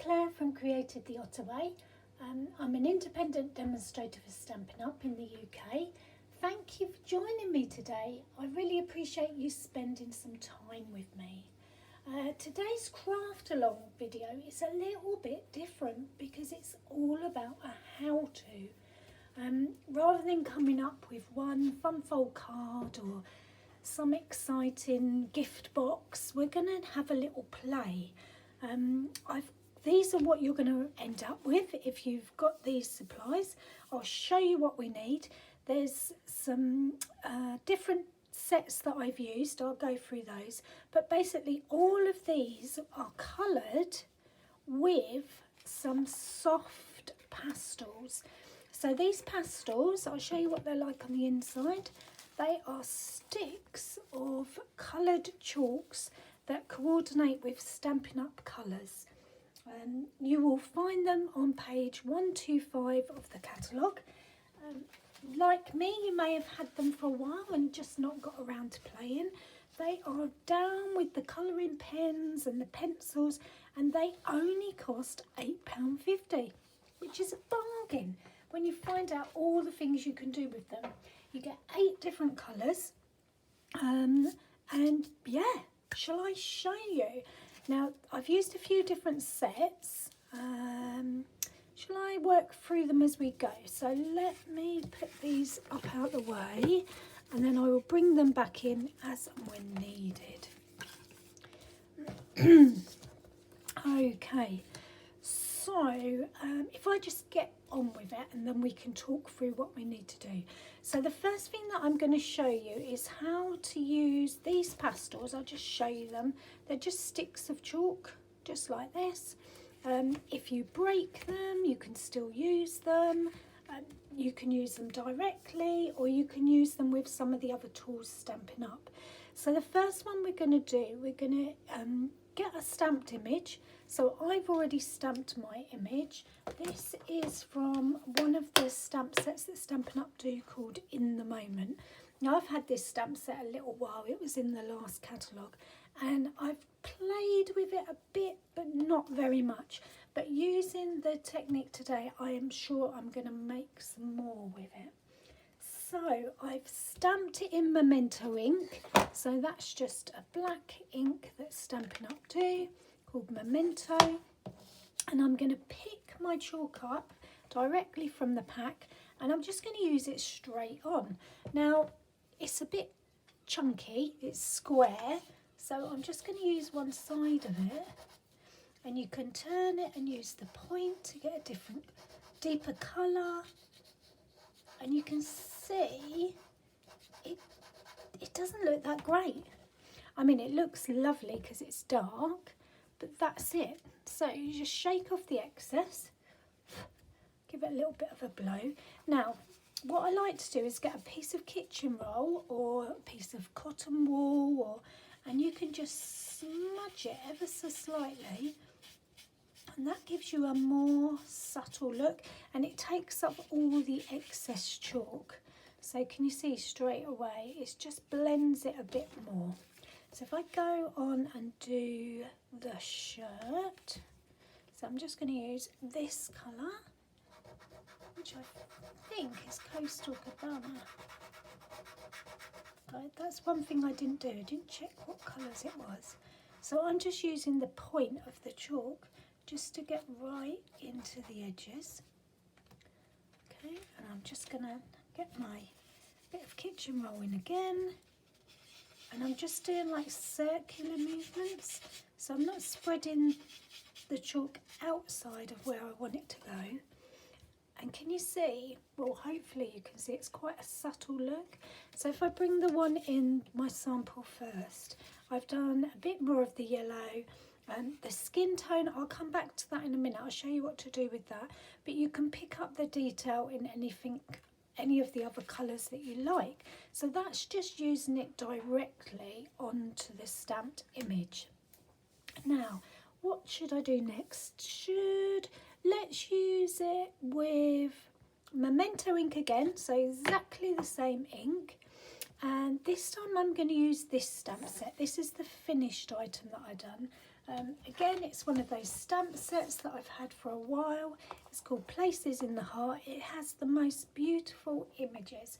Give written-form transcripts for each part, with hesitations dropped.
Claire from createdtheottaway. I'm an independent demonstrator for Stampin' Up in the UK. Thank you for joining me today. I really appreciate you spending some time with me. Today's craft along video is a little bit different because it's all about a how-to. Rather than coming up with one fun fold card or some exciting gift box, we're going to have a little play. These are what you're going to end up with if you've got these supplies. I'll show you what we need. There's some different sets that I've used. I'll go through those. But basically all of these are coloured with some soft pastels. So these pastels, I'll show you what they're like on the inside. They are sticks of coloured chalks that coordinate with Stampin' Up colours. You will find them on page 125 of the catalogue. Like me, you may have had them for a while and just not got around to playing. They are down with the colouring pens and the pencils, and they only cost £8.50, which is a bargain when you find out all the things you can do with them. You get 8 different colours, and yeah, shall I show you? Now, I've used a few different sets. Shall I work through them as we go? So let me put these up out the way, and then I will bring them back in as and when needed. Okay, so if I just get on with it, and then we can talk through what we need to do. So the first thing that I'm going to show you is how to use these pastels. I'll just show you them. They're just sticks of chalk, just like this. If you break them, you can still use them. You can use them directly, or you can use them with some of the other tools Stampin' Up. So the first one we're going to do, we're going to get a stamped image. So I've already stamped my image. This is from one of the stamp sets that Stampin' Up do called In the Moment. Now I've had this stamp set a little while. It was in the last catalogue, and I've played with it a bit, but not very much. But using the technique today, I am sure I'm going to make some more with it. So I've stamped it in Memento ink. So that's just a black ink that Stampin' Up do, called Memento. And I'm going to pick my chalk up directly from the pack, and I'm just going to use it straight on. Now, it's a bit chunky, it's square, so I'm just going to use one side of it, and you can turn it and use the point to get a different, deeper colour. And you can see it doesn't look that great. I mean, it looks lovely because it's dark, but that's it. So you just shake off the excess, give it a little bit of a blow. Now, what I like to do is get a piece of kitchen roll or a piece of cotton wool, and you can just smudge it ever so slightly, and that gives you a more subtle look, and it takes up all the excess chalk. So can you see straight away, it just blends it a bit more. So if I go on and do the shirt, so I'm just going to use this colour, which I think is Coastal Cabana. That's one thing I didn't do. I didn't check what colours it was. So I'm just using the point of the chalk just to get right into the edges. Okay, and I'm just going to get my bit of kitchen roll in again. And I'm just doing like circular movements. So I'm not spreading the chalk outside of where I want it to go. And can you see, well, hopefully you can see it's quite a subtle look. So if I bring the one in my sample first, I've done a bit more of the yellow. The skin tone, I'll come back to that in a minute. I'll show you what to do with that. But you can pick up the detail in any of the other colours that you like. So that's just using it directly onto the stamped image. Now, what should I do next? Let's use it with Memento ink again, so exactly the same ink. And this time I'm going to use this stamp set. This is the finished item that I've done. Again, it's one of those stamp sets that I've had for a while. It's called Places in the Heart. It has the most beautiful images,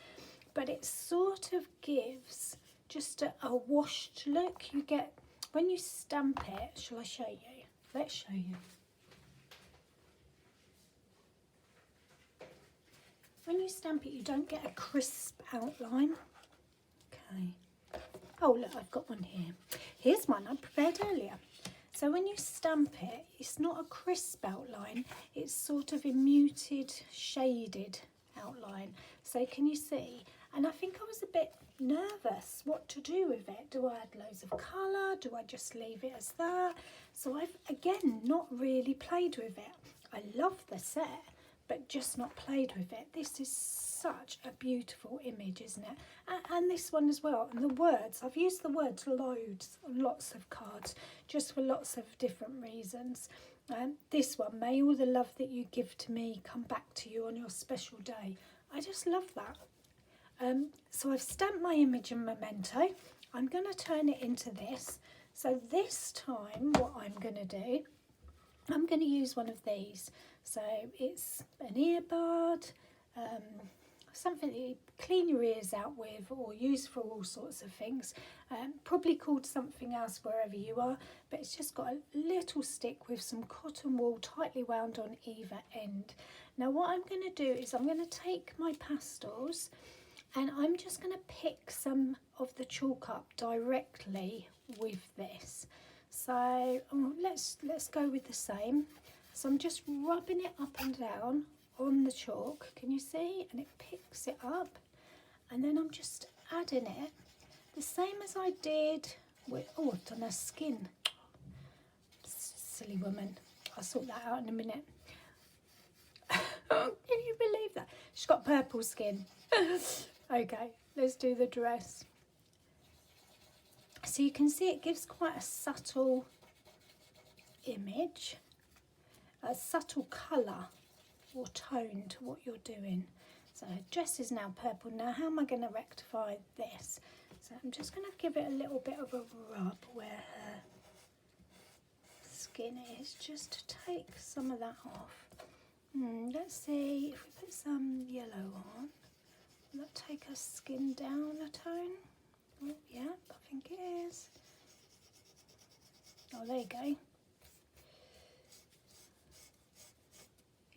but it sort of gives just a washed look. You get, when you stamp it, shall I show you? Let's show you. When you stamp it, you don't get a crisp outline. Okay. Oh, look, I've got one here. Here's one I prepared earlier. So when you stamp it, it's not a crisp outline. It's sort of a muted, shaded outline. So can you see? And I think I was a bit nervous what to do with it. Do I add loads of colour? Do I just leave it as that? So I've, again, not really played with it. I love the set, but just not played with it. This is such a beautiful image, isn't it? And this one as well. And the words, I've used the words loads on lots of cards, just for lots of different reasons. This one, may all the love that you give to me come back to you on your special day. I just love that. So I've stamped my image in Memento. I'm going to turn it into this. So this time what I'm going to do, I'm going to use one of these. So it's an earbud, something that you clean your ears out with or use for all sorts of things. Probably called something else wherever you are, but it's just got a little stick with some cotton wool tightly wound on either end. Now what I'm going to do is I'm going to take my pastels and I'm just going to pick some of the chalk up directly with this. So let's go with the same. So I'm just rubbing it up and down on the chalk, can you see? And it picks it up, and then I'm just adding it the same as I did with, oh, I've done her skin. Silly woman. I'll sort that out in a minute. Can you believe that? She's got purple skin. Okay, let's do the dress. So you can see it gives quite a subtle image, a subtle colour or tone to what you're doing. So her dress is now purple. Now how am I going to rectify this? So I'm just going to give it a little bit of a rub where her skin is, just to take some of that off. Let's see if we put some yellow on. Will that take her skin down a tone? Oh, yeah, I think it is. Oh, there you go.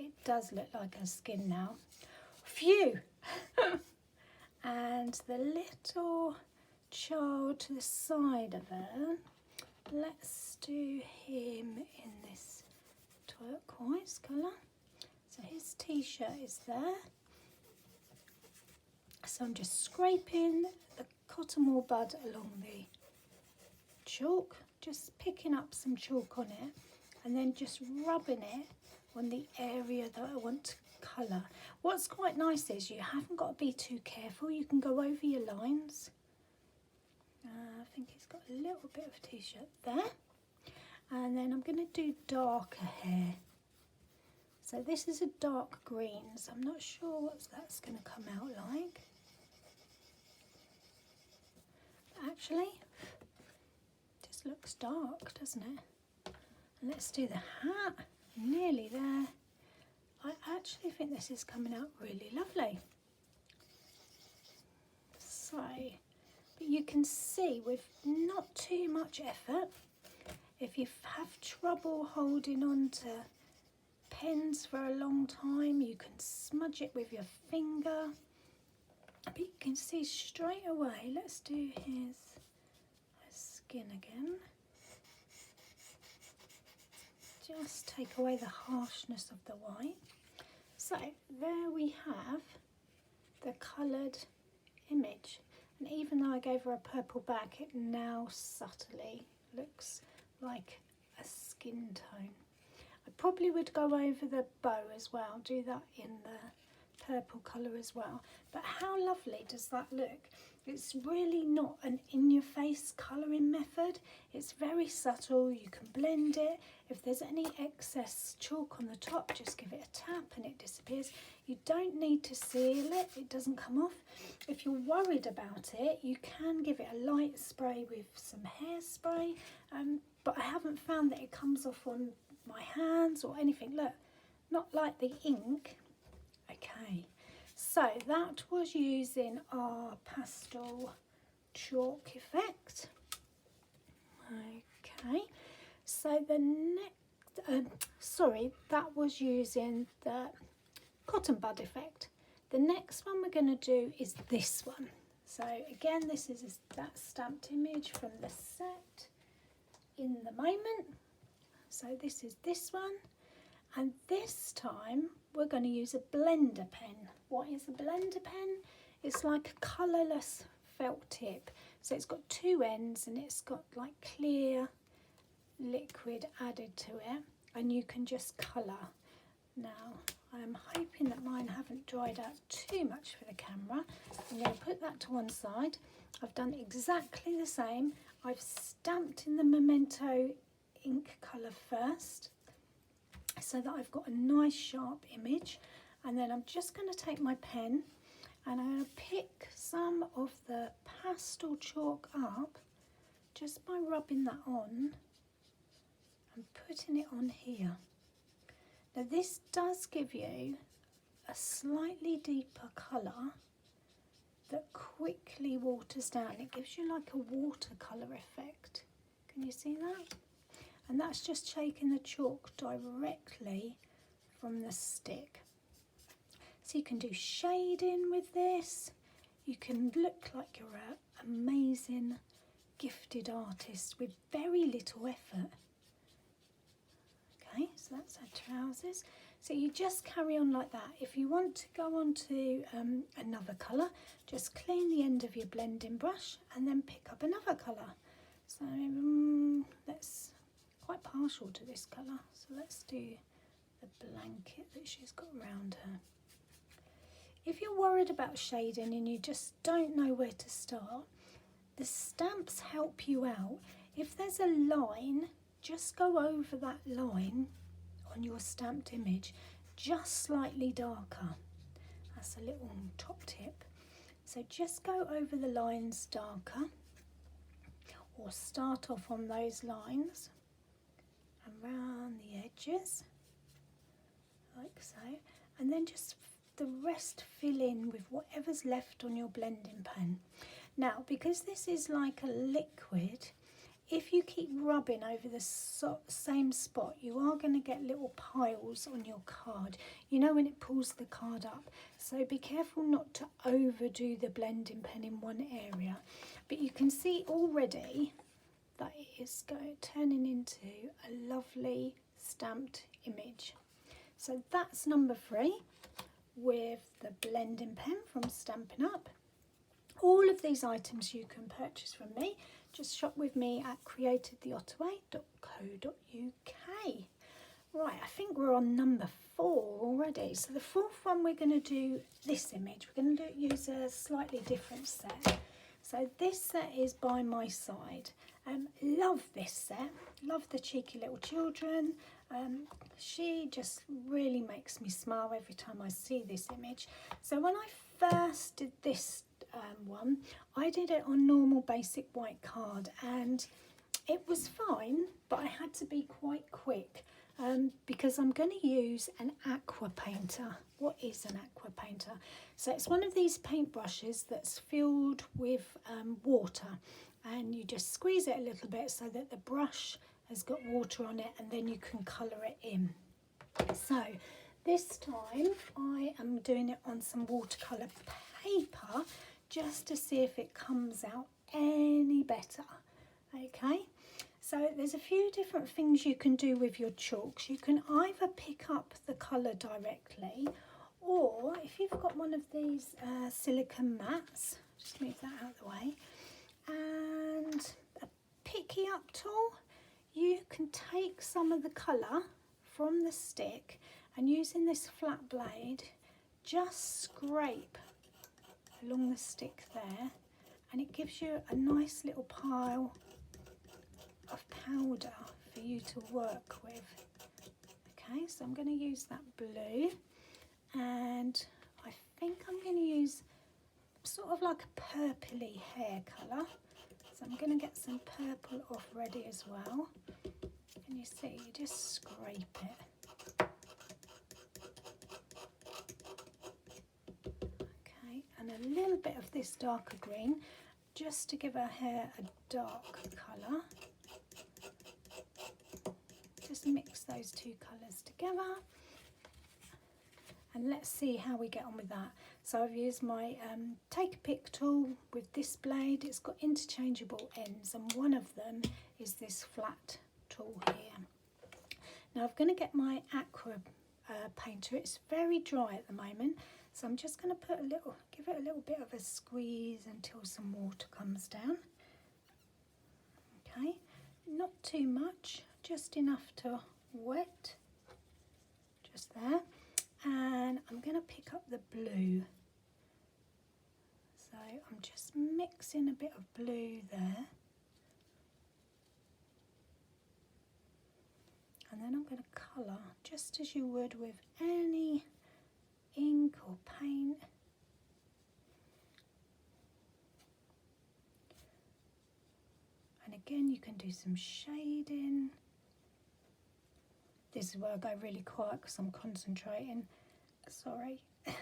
It does look like her skin now. Phew! And the little child to the side of her, let's do him in this turquoise colour. So his t-shirt is there. So I'm just scraping the cotton wool bud along the chalk, just picking up some chalk on it and then just rubbing it on the area that I want to colour. What's quite nice is you haven't got to be too careful. You can go over your lines. I think he's got a little bit of a t-shirt there. And then I'm going to do darker hair. So this is a dark green, so I'm not sure what that's going to come out like. Actually, just looks dark, doesn't it? And let's do the hat. Nearly there. I actually think this is coming out really lovely. So, but you can see with not too much effort, if you have trouble holding on to pens for a long time, you can smudge it with your finger. But you can see straight away, let's do his skin again. Just take away the harshness of the white. So there we have the coloured image. And even though I gave her a purple back, it now subtly looks like a skin tone. I probably would go over the bow as well, do that in the purple colour as well. But how lovely does that look? It's really not an in-your-face colouring method. It's very subtle. You can blend it. If there's any excess chalk on the top, just give it a tap and it disappears. You don't need to seal it. It doesn't come off. If you're worried about it, you can give it a light spray with some hairspray. But I haven't found that it comes off on my hands or anything. Look, not like the ink. Okay. So that was using our pastel chalk effect. Okay, so the next, that was using the cotton bud effect. The next one we're going to do is this one. So again, this is that stamped image from the set in the moment. So this is this one. And this time we're going to use a blender pen. What is a blender pen? It's like a colourless felt tip. So it's got two ends and it's got like clear liquid added to it, and you can just colour. Now I'm hoping that mine haven't dried out too much for the camera. I'm going to put that to one side. I've done exactly the same. I've stamped in the Memento ink colour first, so that I've got a nice sharp image, and then I'm just going to take my pen and I'm going to pick some of the pastel chalk up just by rubbing that on and putting it on here. Now this does give you a slightly deeper colour that quickly waters down. It gives you like a watercolour effect. Can you see that? And that's just shaking the chalk directly from the stick. So you can do shading with this. You can look like you're an amazing gifted artist with very little effort. Okay, so that's our trousers. So you just carry on like that. If you want to go on to another colour, just clean the end of your blending brush and then pick up another colour. So let's quite partial to this colour, so let's do the blanket that she's got around her. If you're worried about shading and you just don't know where to start, the stamps help you out. If there's a line, just go over that line on your stamped image, just slightly darker. That's a little top tip. So just go over the lines darker, or start off on those lines around the edges like so, and then just the rest fill in with whatever's left on your blending pen. Now because this is like a liquid, if you keep rubbing over the same spot, you are going to get little piles on your card, you know, when it pulls the card up. So be careful not to overdo the blending pen in one area. But you can see already that it is turning into a lovely stamped image. So that's number 3 with the blending pen from Stampin' Up. All of these items you can purchase from me. Just shop with me at createdtheottaway.co.uk. Right, I think we're on number 4 already. So the 4th one, we're going to do this image. We're going to use a slightly different set. So this set is By My Side. Love this set. Love the cheeky little children. She just really makes me smile every time I see this image. So when I first did this one, I did it on normal basic white card and it was fine, but I had to be quite quick because I'm going to use an aqua painter. What is an aqua painter? So it's one of these paintbrushes that's filled with water, and you just squeeze it a little bit so that the brush has got water on it, and then you can colour it in. So this time I am doing it on some watercolour paper just to see if it comes out any better. Okay, so there's a few different things you can do with your chalks. You can either pick up the colour directly, or if you've got one of these silicone mats, just move that out of the way, and a picky up tool, you can take some of the colour from the stick and using this flat blade just scrape along the stick there and it gives you a nice little pile of powder for you to work with. Okay, so I'm going to use that blue, and I think I'm going to use sort of like a purpley hair colour. So I'm going to get some purple off ready as well. And you see, you just scrape it. Okay, and a little bit of this darker green, just to give her hair a dark colour. Just mix those two colours together. And let's see how we get on with that. So I've used my take a pick tool with this blade. It's got interchangeable ends, and one of them is this flat tool here. Now I'm going to get my aqua painter. It's very dry at the moment, so I'm just going to put give it a little bit of a squeeze until some water comes down. Okay, not too much, just enough to wet, just there. And I'm going to pick up the blue. So I'm just mixing a bit of blue there. And then I'm going to colour just as you would with any ink or paint. And again, you can do some shading. This is where I go really quiet because I'm concentrating. Sorry. But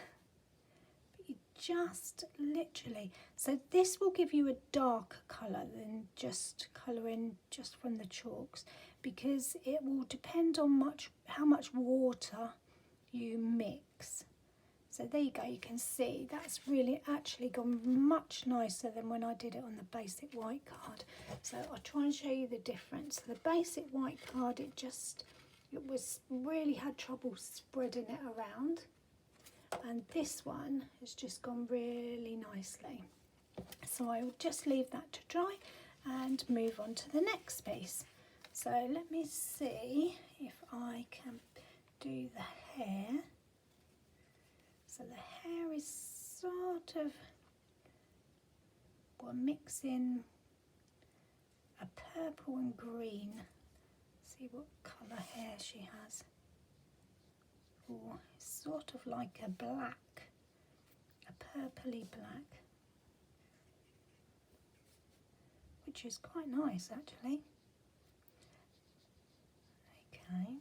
you just literally, so this will give you a darker colour than just colouring just from the chalks, because it will depend on how much water you mix. So there you go, you can see that's really actually gone much nicer than when I did it on the basic white card. So I'll try and show you the difference. So the basic white card, it was really had trouble spreading it around, and this one has just gone really nicely. So I will just leave that to dry and move on to the next piece. So let me see if I can do the hair. So the hair is sort of, we're mixing a purple and green. See what colour hair she has. Oh, it's sort of like a black, a purpley black, which is quite nice actually. Okay.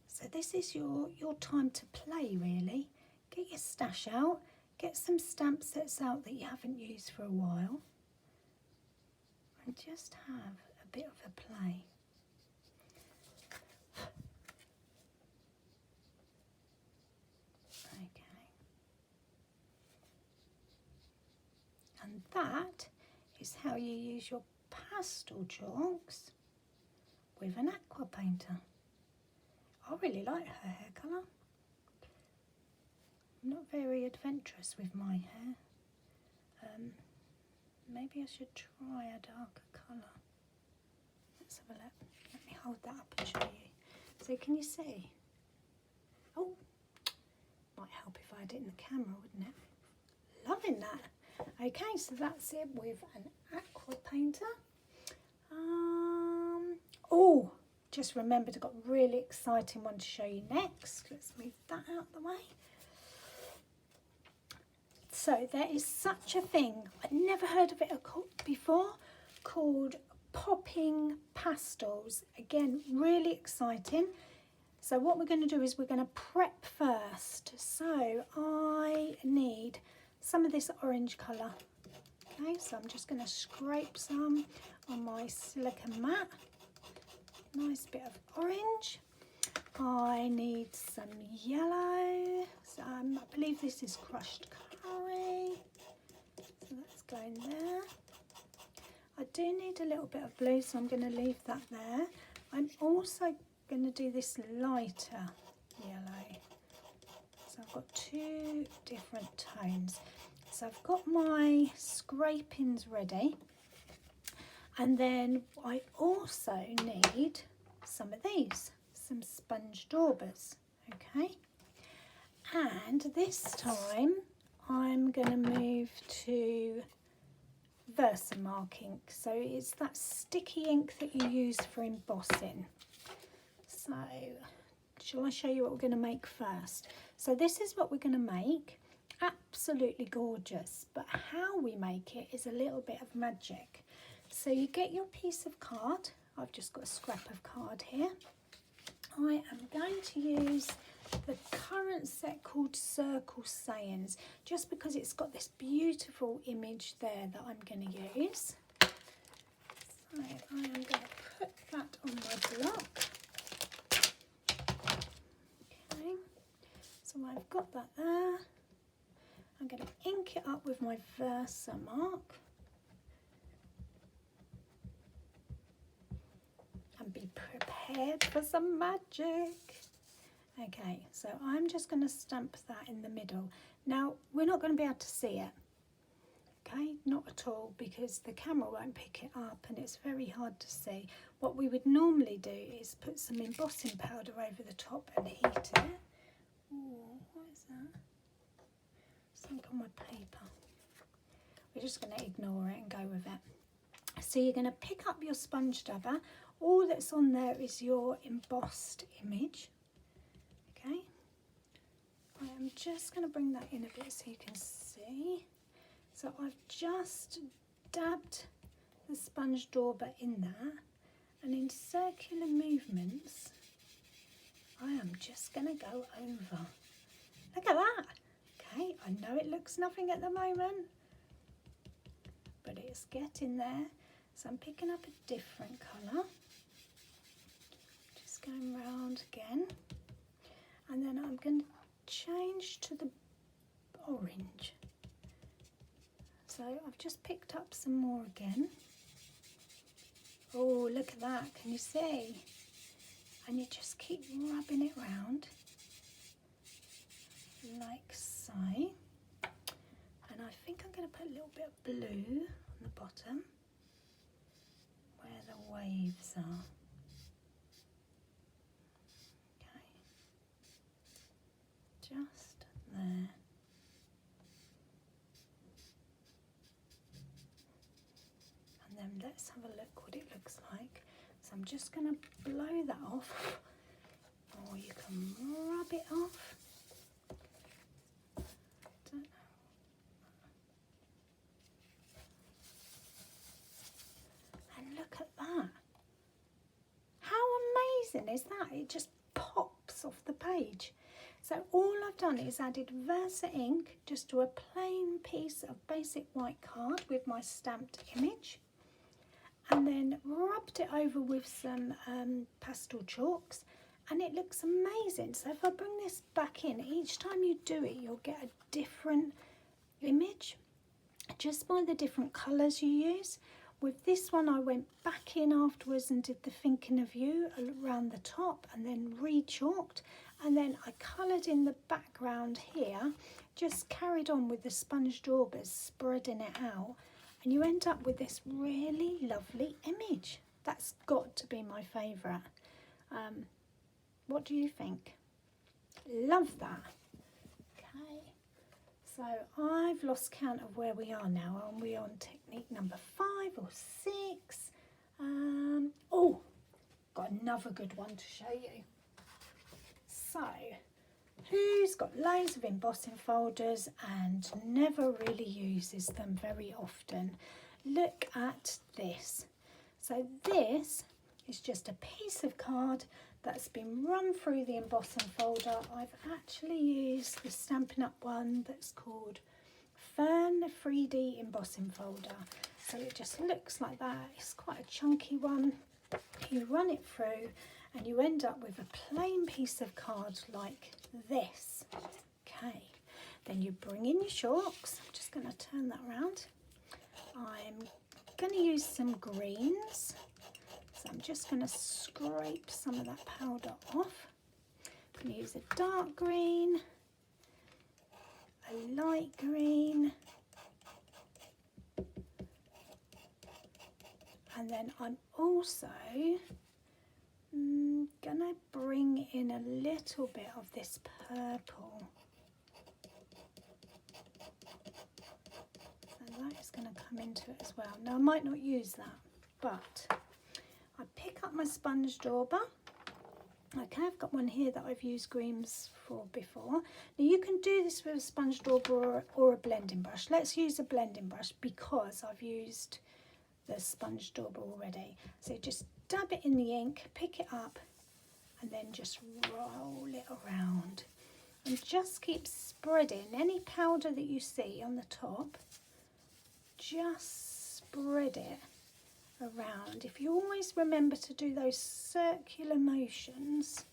So this is your time to play really. Get your stash out, get some stamp sets out that you haven't used for a while, and just have a bit of a play. Okay. And that is how you use your pastel chalks with an aqua painter. I really like her hair colour. I'm not very adventurous with my hair. Maybe I should try a darker colour. Let's have a look. Let me hold that up and show you. So can you see? Oh, might help if I had it in the camera, wouldn't it? Loving that. Okay, so that's it with an aqua painter. Oh, just remembered I've got a really exciting one to show you next. Let's move that out of the way. So there is such a thing, I'd never heard of it before, called popping pastels. Again, really exciting. So what we're going to do is we're going to prep first. So I need some of this orange colour. Okay, so I'm just going to scrape some on my silicone mat. Nice bit of orange. I need some yellow. So I believe this is crushed curry. So that's going there. I do need a little bit of blue, so I'm going to leave that there. I'm also going to do this lighter yellow. So I've got two different tones. So I've got my scrapings ready. And then I also need some of these, some sponge daubers, okay? And this time I'm going to move to Versamark ink. So it's that sticky ink that you use for embossing. So shall I show you what we're going to make first? So this is what we're going to make. Absolutely gorgeous, but how we make it is a little bit of magic. So you get your piece of card. I've just got a scrap of card here. I am going to use the current set called Circle Sayings, just because it's got this beautiful image there that I'm going to use. So I am going to put that on my block. Okay, so I've got that there. I'm going to ink it up with my Versamark. And be prepared for some magic. Okay, so I'm just going to stamp that in the middle. Now, we're not going to be able to see it. Okay, not at all, because the camera won't pick it up and it's very hard to see. What we would normally do is put some embossing powder over the top and heat it. Ooh, what is that? Something on my paper. We're just going to ignore it and go with it. So you're going to pick up your sponge dabber. All that's on there is your embossed image. Okay. I am just going to bring that in a bit so you can see. So I've just dabbed the sponge dauber in there, and in circular movements I am just going to go over. Look at that. Okay, I know it looks nothing at the moment, but it's getting there. So I'm picking up a different colour, just going round again, and then I'm going to change to the orange. So I've just picked up some more again. Oh, look at that, can you see? And you just keep rubbing it round like so. And I think I'm going to put a little bit of blue on the bottom where the waves are. Okay, just there. And then let's have a look what it looks like. So I'm just going to blow that off, or you can rub it off. And look at that. How amazing is that? It just pops off the page. So all I've done is added Versa ink just to a plain piece of basic white card with my stamped image, and then rubbed it over with some pastel chalks, and it looks amazing. So if I bring this back in, each time you do it you'll get a different image just by the different colours you use. With this one I went back in afterwards and did the thinking of you around the top and then re-chalked, and then I coloured in the background here, just carried on with the sponge daubers, spreading it out, and you end up with this really lovely image. That's got to be my favourite. What do you think? Love that. Okay, so I've lost count of where we are now. Are we on technique number 5 or 6? Oh, got another good one to show you. So, who's got loads of embossing folders and never really uses them very often? Look at this. So this is just a piece of card that's been run through the embossing folder. I've actually used the Stampin' Up one that's called Fern 3D embossing folder. So it just looks like that. It's quite a chunky one. You run it through and you end up with a plain piece of card like this. Okay, then you bring in your chalks. I'm just going to turn that around. I'm going to use some greens. So I'm just going to scrape some of that powder off. I'm going to use a dark green, a light green, and then I'm also going to bring in a little bit of this purple. that is going to come into it as well. Now I might not use that, but I pick up my sponge dauber. Okay, I've got one here that I've used greens for before. Now you can do this with a sponge dauber or a blending brush. Let's use a blending brush because I've used the sponge dauber already. So just dab it in the ink, pick it up, and then just roll it around. And just keep spreading any powder that you see on the top. Just spread it around. If you always remember to do those circular motions,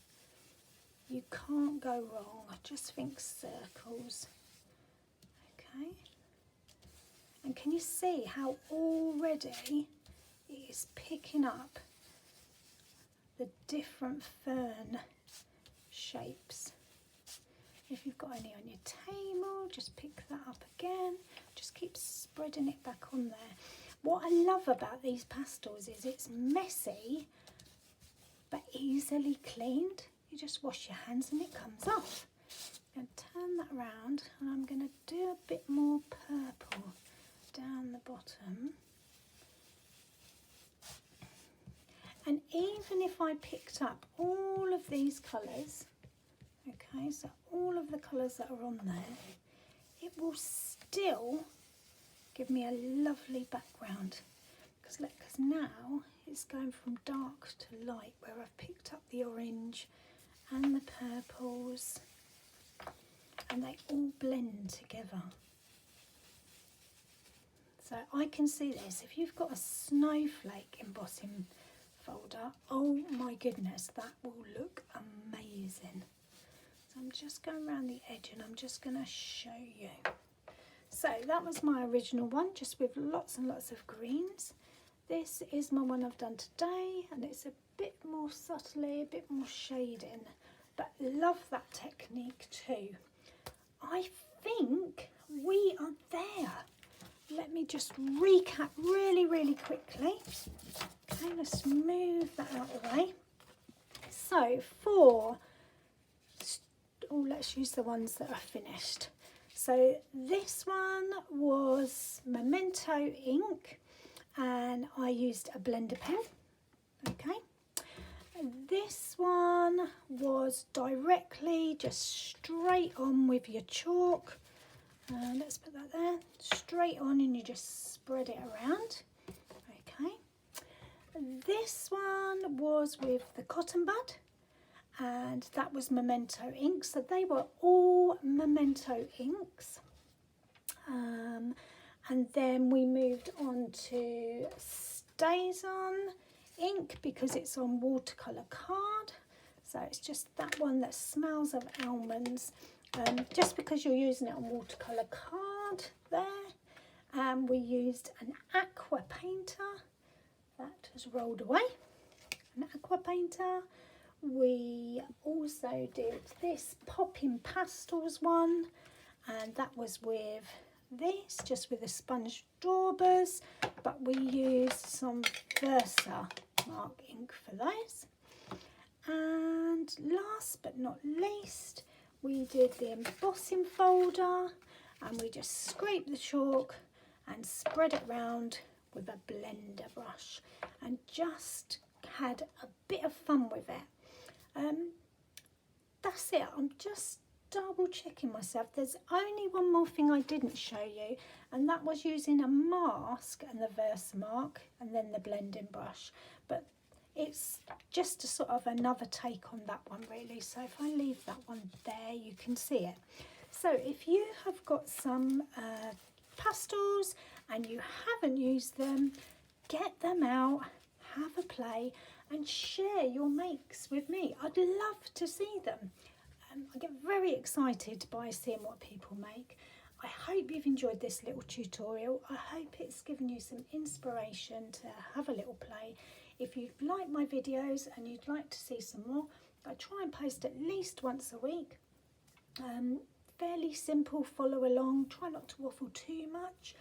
you can't go wrong. I just think circles. Okay, and can you see how already it is picking up the different fern shapes? If you've got any on your table, just pick that up again. Just keep spreading it back on there. What I love about these pastels is it's messy but easily cleaned. You just wash your hands and it comes off. I'm going to turn that around and I'm going to do a bit more purple down the bottom. And even if I picked up all of these colours, okay, so all of the colours that are on there, it will still give me a lovely background, because now it's going from dark to light, where I've picked up the orange and the purples and they all blend together. So I can see this. If you've got a snowflake embossing folder, oh my goodness, that will look amazing. So I'm just going around the edge and I'm just going to show you. So that was my original one, just with lots and lots of greens. This is my one I've done today, and it's a bit more subtly, a bit more shading, but love that technique too. I think we are there. Let me just recap really quickly. Okay, let's move that out of the way. So let's use the ones that are finished. So this one was Memento ink, and I used a blender pen. Okay. This one was directly, just straight on with your chalk. Let's put that there. Straight on, and you just spread it around. Okay. This one was with the cotton bud, and that was Memento ink. So they were all Memento inks. And then we moved on to StazOn ink, because it's on watercolour card. So it's just that one that smells of almonds. Just because you're using it on watercolour card there. And we used an aqua painter. That has rolled away. An aqua painter. We also did this Popping Pastels one, and that was with this, just with the sponge daubers, but we used some Versa mark ink for those. And last but not least, we did the embossing folder, and we just scraped the chalk and spread it round with a blender brush and just had a bit of fun with it. That's it. I'm just double checking myself. There's only one more thing I didn't show you, and that was using a mask and the Versamark and then the blending brush, but it's just a sort of another take on that one really. So if I leave that one there, you can see it. So if you have got some pastels and you haven't used them, get them out, have a play and share your makes with me. I'd love to see them. I get very excited by seeing what people make. I hope you've enjoyed this little tutorial. I hope it's given you some inspiration to have a little play. If you like my videos and you'd like to see some more, I try and post at least once a week. Fairly simple, follow along, try not to waffle too much.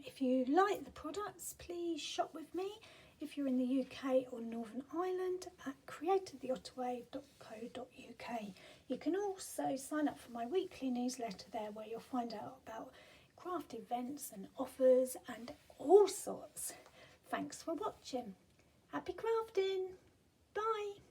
If you like the products, please shop with me. If you're in the UK or Northern Ireland, at createdtheottaway.co.uk. You can also sign up for my weekly newsletter there, where you'll find out about craft events and offers and all sorts. Thanks for watching. Happy crafting. Bye.